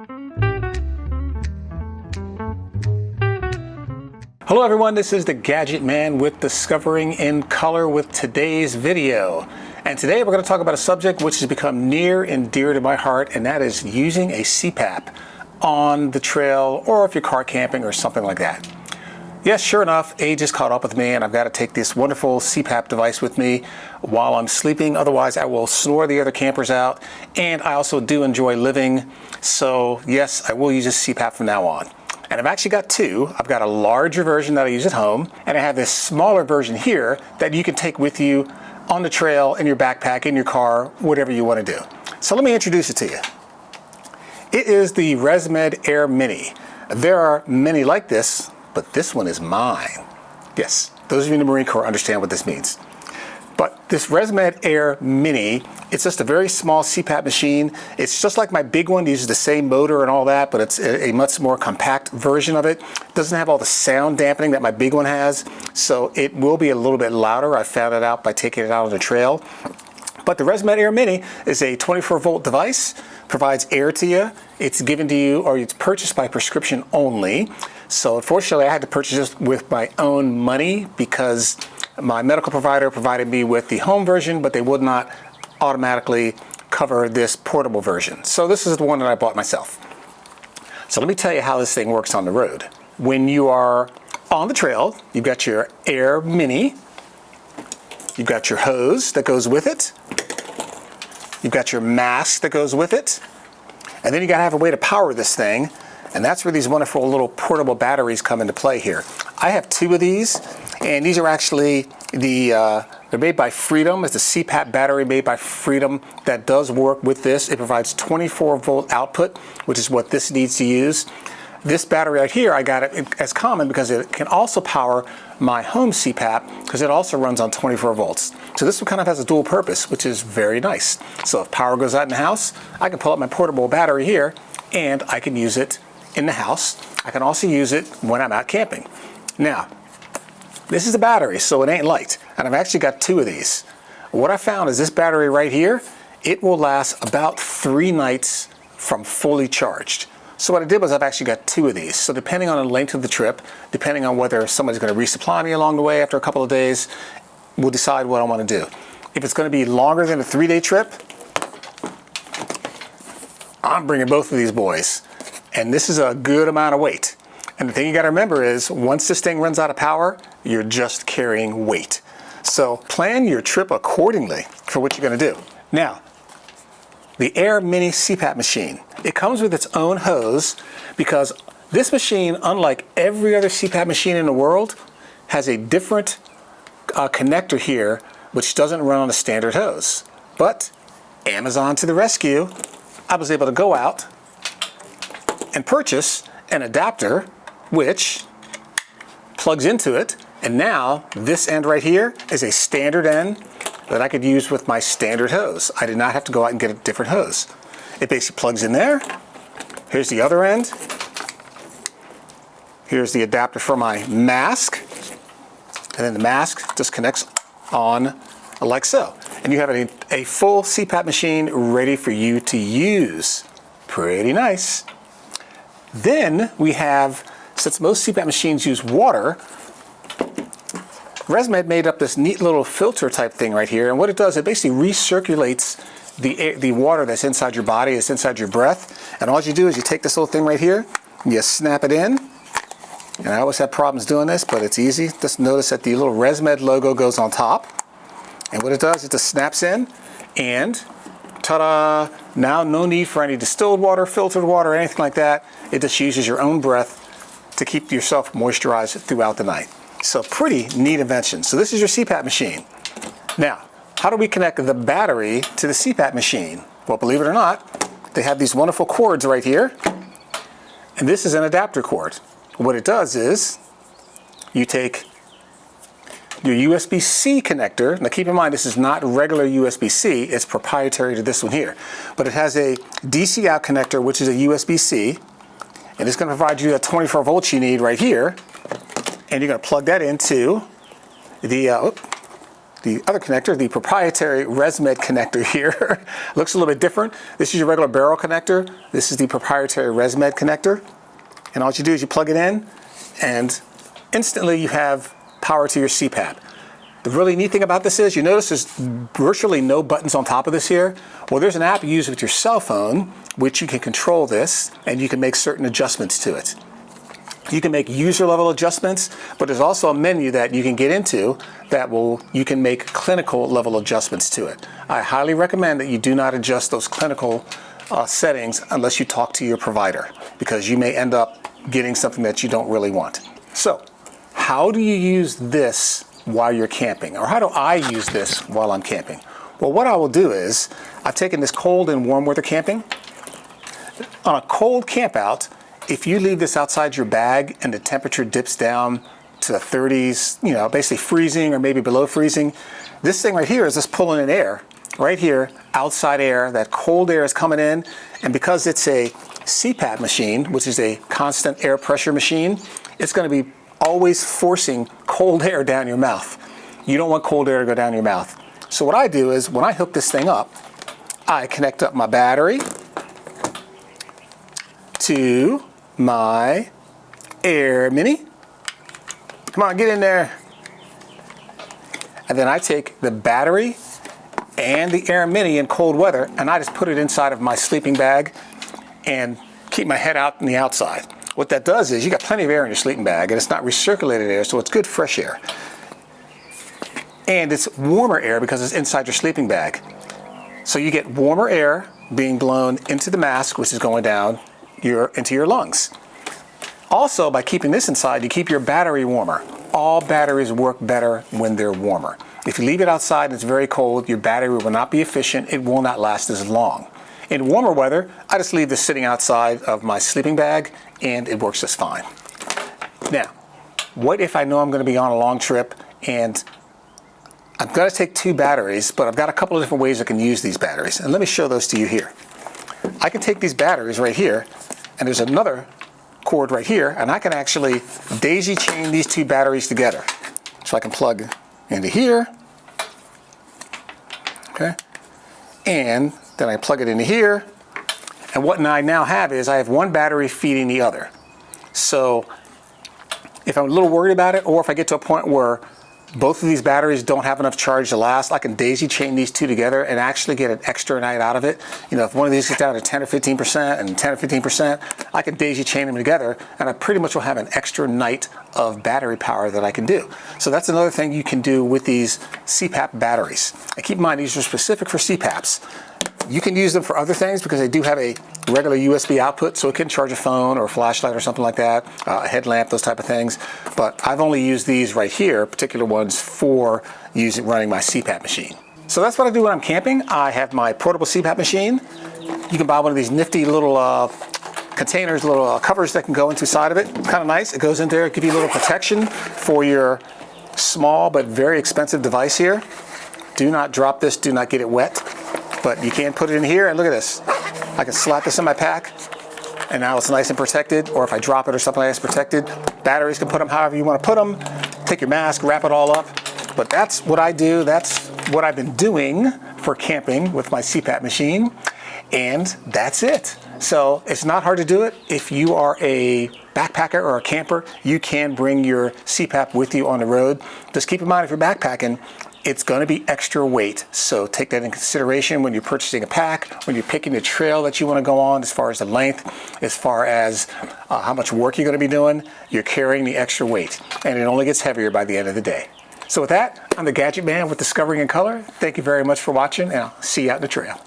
Hello everyone, this is the Gadget Man with Discovering in Color with today's video. And today we're going to talk about a subject which has become near and dear to my heart, and that is using a CPAP on the trail or if you're car camping or something like that. Yes, sure enough, age has caught up with me and I've got to take this wonderful CPAP device with me while I'm sleeping. Otherwise, I will snore the other campers out. And I also do enjoy living. So yes, I will use this CPAP from now on. And I've actually got two. I've got a larger version that I use at home, and I have this smaller version here that you can take with you on the trail, in your backpack, in your car, whatever you want to do. So let me introduce it to you. It is the ResMed AirMini. There are many like this, but this one is mine. Yes, those of you in the Marine Corps understand what this means. But this ResMed AirMini, it's just a very small CPAP machine. It's just like my big one. It uses the same motor and all that, but it's a much more compact version of it. It doesn't have all the sound dampening that my big one has, so it will be a little bit louder. I found it out by taking it out on the trail. But the ResMed AirMini is a 24-volt device, provides air to you. It's given to you, or it's purchased by prescription only. So unfortunately, I had to purchase this with my own money because my medical provider provided me with the home version, but they would not automatically cover this portable version. So this is the one that I bought myself. So let me tell you how this thing works on the road. When you are on the trail, you've got your AirMini, you've got your hose that goes with it, you've got your mask that goes with it, and then you gotta have a way to power this thing, and that's where these wonderful little portable batteries come into play here. I have two of these, and these are actually they're made by Freedom. It's a CPAP battery made by Freedom that does work with this. It provides 24-volt output, which is what this needs to use. This battery right here, I got it as common because it can also power my home CPAP because it also runs on 24 volts. So this one kind of has a dual purpose, which is very nice. So if power goes out in the house, I can pull up my portable battery here and I can use it in the house. I can also use it when I'm out camping. Now, this is a battery, so it ain't light, and I've actually got two of these. What I found is this battery right here, it will last about 3 nights from fully charged. So what I did was I've actually got two of these. So depending on the length of the trip, depending on whether somebody's going to resupply me along the way after a couple of days, we'll decide what I want to do. If it's going to be longer than a 3-day trip, I'm bringing both of these boys. And this is a good amount of weight. And the thing you got to remember is once this thing runs out of power, you're just carrying weight. So plan your trip accordingly for what you're going to do. Now, the AirMini CPAP machine, it comes with its own hose because this machine, unlike every other CPAP machine in the world, has a different connector here which doesn't run on a standard hose. But Amazon to the rescue, I was able to go out and purchase an adapter which plugs into it, and now this end right here is a standard end that I could use with my standard hose. I did not have to go out and get a different hose. It basically plugs in there. Here's the other end. Here's the adapter for my mask, and then the mask just connects on like so. And you have a full CPAP machine ready for you to use. Pretty nice. Then we have, since most CPAP machines use water, ResMed made up this neat little filter type thing right here, and what it does, it basically recirculates the water that's inside your body, that's inside your breath, and all you do is you take this little thing right here, and you snap it in, and I always have problems doing this, but it's easy. Just notice that the little ResMed logo goes on top, and what it does, it just snaps in, and ta-da! Now no need for any distilled water, filtered water, anything like that. It just uses your own breath to keep yourself moisturized throughout the night. So pretty neat invention. So this is your CPAP machine. Now, how do we connect the battery to the CPAP machine? Well, believe it or not, they have these wonderful cords right here. And this is an adapter cord. What it does is you take your USB-C connector. Now keep in mind, this is not regular USB-C, it's proprietary to this one here. But it has a DC out connector, which is a USB-C, and it's going to provide you that 24 volts you need right here. And you're going to plug that into the the other connector, the proprietary ResMed connector here. Looks a little bit different. This is your regular barrel connector. This is the proprietary ResMed connector. And all you do is you plug it in, and instantly you have power to your CPAP. The really neat thing about this is, you notice there's virtually no buttons on top of this here. Well, there's an app you use with your cell phone, which you can control this, and you can make certain adjustments to it. You can make user level adjustments, but there's also a menu that you can get into that you can make clinical level adjustments to it. I highly recommend that you do not adjust those clinical settings unless you talk to your provider, because you may end up getting something that you don't really want. So, how do you use this while you're camping? Or how do I use this while I'm camping? Well, what I will do is, I've taken this cold and warm weather camping. On a cold camp out, if you leave this outside your bag and the temperature dips down to the 30s, you know, basically freezing or maybe below freezing, this thing right here is just pulling in air. Right here, outside air, that cold air is coming in, and because it's a CPAP machine, which is a constant air pressure machine, it's going to be always forcing cold air down your mouth. You don't want cold air to go down your mouth. So what I do is, when I hook this thing up, I connect up my battery to my AirMini. Come on, get in there. And then I take the battery and the AirMini in cold weather, and I just put it inside of my sleeping bag and keep my head out in the outside. What that does is, you got plenty of air in your sleeping bag, and it's not recirculated air, so it's good fresh air. And it's warmer air because it's inside your sleeping bag. So you get warmer air being blown into the mask, which is going down into your lungs. Also, by keeping this inside, you keep your battery warmer. All batteries work better when they're warmer. If you leave it outside and it's very cold, your battery will not be efficient. It will not last as long. In warmer weather, I just leave this sitting outside of my sleeping bag, and it works just fine. Now, what if I know I'm going to be on a long trip and I'm going to take 2 batteries, but I've got a couple of different ways I can use these batteries, and let me show those to you here. I can take these batteries right here, and there's another cord right here, and I can actually daisy chain these 2 batteries together. So I can plug into here, okay, and then I plug it into here, and what I now have is I have one battery feeding the other. So if I'm a little worried about it, or if I get to a point where both of these batteries don't have enough charge to last, I can daisy chain these 2 together and actually get an extra night out of it. You know, if one of these gets down to 10 or 15% and 10 or 15%, I can daisy chain them together, and I pretty much will have an extra night of battery power that I can do. So that's another thing you can do with these CPAP batteries. And keep in mind, these are specific for CPAPs. You can use them for other things because they do have a regular USB output, so it can charge a phone or a flashlight or something like that, a headlamp, those type of things. But I've only used these right here, particular ones, for running my CPAP machine. So that's what I do when I'm camping. I have my portable CPAP machine. You can buy one of these nifty little containers, little covers that can go into the side of it. Kind of nice. It goes in there, give you a little protection for your small but very expensive device here. Do not drop this, do not get it wet. But you can put it in here, and look at this. I can slap this in my pack, and now it's nice and protected, or if I drop it or something like that, it's protected. Batteries, can put them however you want to put them. Take your mask, wrap it all up. But that's what I do. That's what I've been doing for camping with my CPAP machine, and that's it. So it's not hard to do it. If you are a backpacker or a camper, you can bring your CPAP with you on the road. Just keep in mind, if you're backpacking, it's going to be extra weight, so take that in consideration when you're purchasing a pack, when you're picking the trail that you want to go on, as far as the length, as far as how much work you're going to be doing. You're carrying the extra weight, and it only gets heavier by the end of the day. So with that, I'm the Gadget Man with Discovering in Color. Thank you very much for watching, and I'll see you out in the trail.